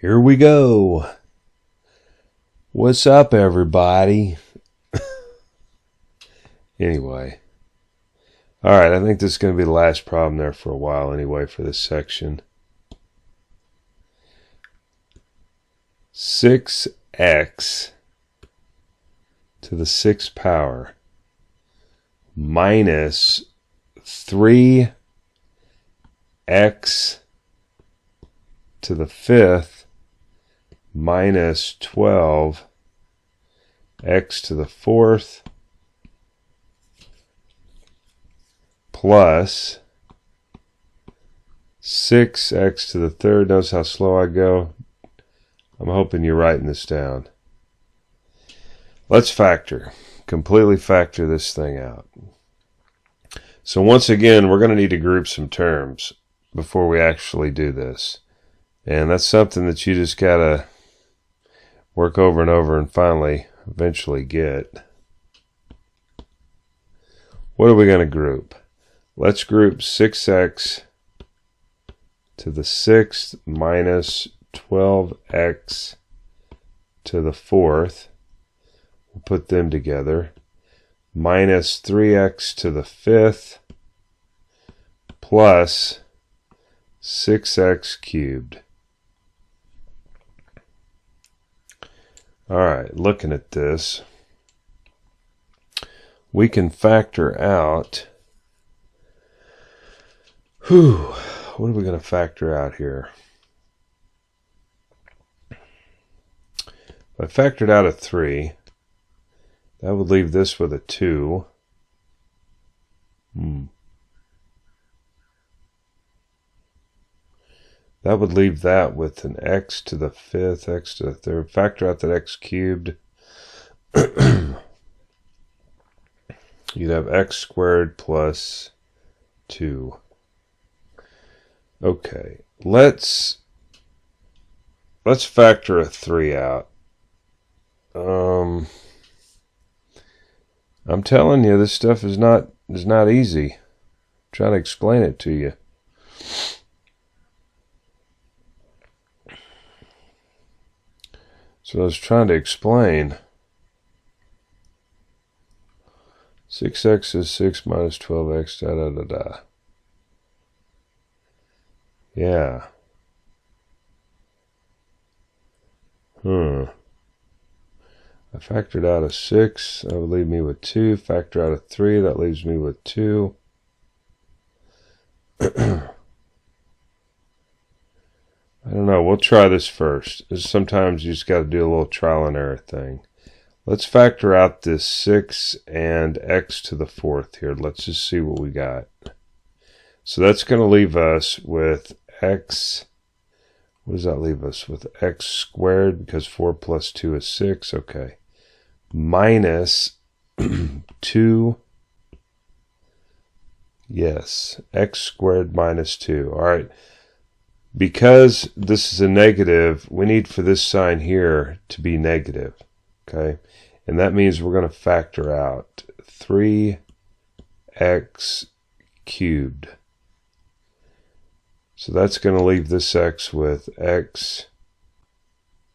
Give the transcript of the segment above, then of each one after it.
Here we go. What's up, everybody? Anyway. Alright, I think this is going to be the last problem there for a while anyway for this section. 6x to the 6th power minus 3x to the 5th minus 12x to the 4th plus 6x to the 3rd. Notice how slow I go. I'm hoping you're writing this down. Let's factor. Completely factor this thing out. So once again, we're going to need to group some terms before we actually do this. And that's something that you just got to work over and over and finally, eventually get. What are we going to group? Let's group 6x to the 6th minus 12x to the 4th. We'll put them together. Minus 3x to the 5th plus 6x cubed. Alright, looking at this, we can factor out, what are we going to factor out here? If I factored out a 3, that would leave this with a 2. That would leave that with an x to the 5th, x to the 3rd. Factor out that x cubed. You'd have x squared plus 2. Okay, let's factor a 3 out. I'm telling you, this stuff is not easy. I'm trying to explain it to you. So I was trying to explain. 6x is 6 minus 12x, da da da da. Yeah. I factored out a 6, that would leave me with 2. Factor out a 3, that leaves me with 2. I don't know, we'll try this first. Sometimes you just got to do a little trial and error thing. Let's factor out this 6 and x to the 4th here. Let's just see what we got. So that's going to leave us with x. What does that leave us with? X squared, because 4 plus 2 is 6. Okay. Minus 2. Yes. X squared minus 2. All right. Because this is a negative, we need for this sign here to be negative. Okay. And that means we're going to factor out 3x cubed. So that's going to leave this x with x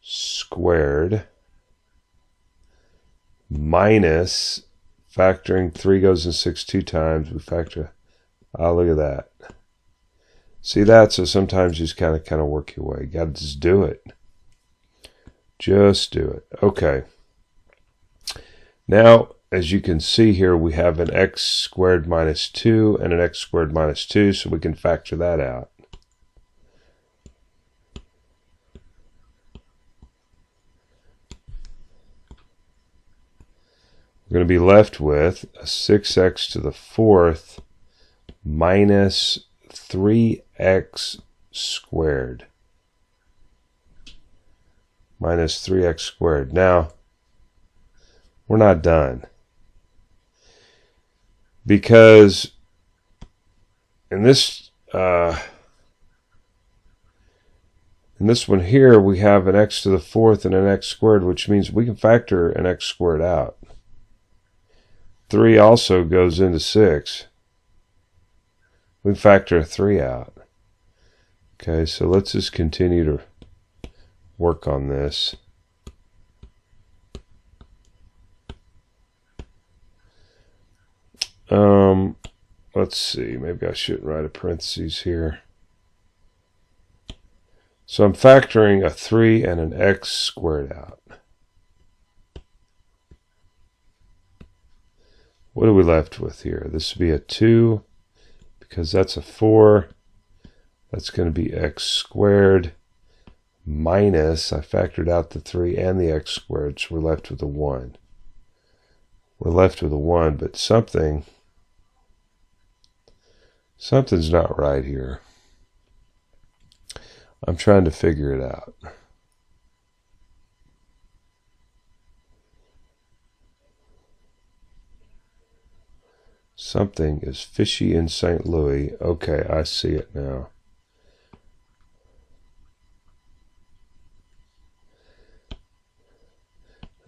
squared minus, factoring 3 goes in 6 2 times, we factor, look at that. See that? So sometimes you just kind of work your way. You got to just do it. Just do it. Okay. Now, as you can see here, we have an x squared minus 2 and an x squared minus 2, so we can factor that out. We're going to be left with a 6x to the 4th minus 3x squared. Minus 3x squared. Now, we're not done. Because in this one here, we have an x to the 4th and an x squared, which means we can factor an x squared out. 3 also goes into 6. We factor a 3 out. Okay, so let's just continue to work on this. Let's see, maybe I shouldn't write a parentheses here. So I'm factoring a 3 and an x squared out. What are we left with here? This would be a 2, because that's a 4. That's going to be x squared minus, I factored out the 3 and the x squared, so we're left with a 1. We're left with a 1, but something's not right here. I'm trying to figure it out. Something is fishy in St. Louis. Okay, I see it now.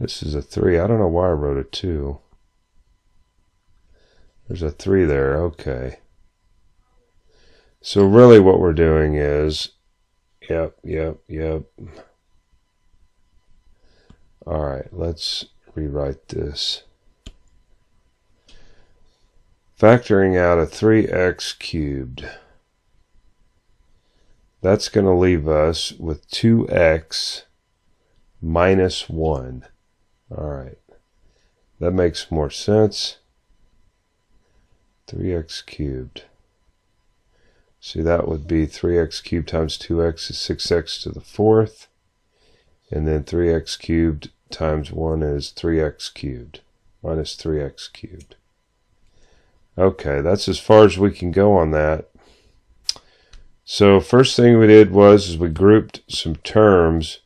This is a 3. I don't know why I wrote a 2. There's a 3 there. Okay. So really what we're doing is, yep. All right, let's rewrite this. Factoring out a 3x cubed. That's going to leave us with 2x minus 1. All right, that makes more sense. 3x cubed. See, that would be 3x cubed times 2x is 6x to the 4th. And then 3x cubed times 1 is 3x cubed minus 3x cubed. Okay, that's as far as we can go on that. So first thing we did was we grouped some terms,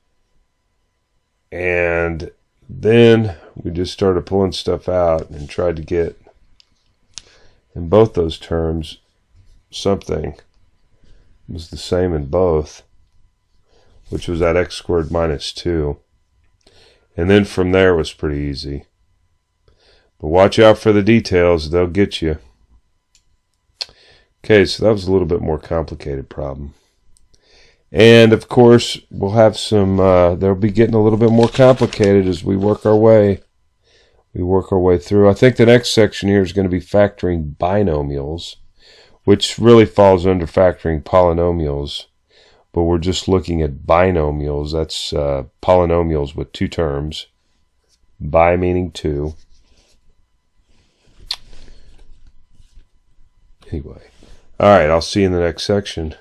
and then we just started pulling stuff out and tried to get in both those terms something was the same in both, which was that x squared minus 2. And then from there it was pretty easy. But watch out for the details, they'll get you. Okay, so that was a little bit more complicated problem. And of course, we'll have some, they'll be getting a little bit more complicated as we work our way through. I think the next section here is going to be factoring binomials, which really falls under factoring polynomials. But we're just looking at binomials. That's polynomials with two terms. Bi meaning two. Anyway. All right, I'll see you in the next section.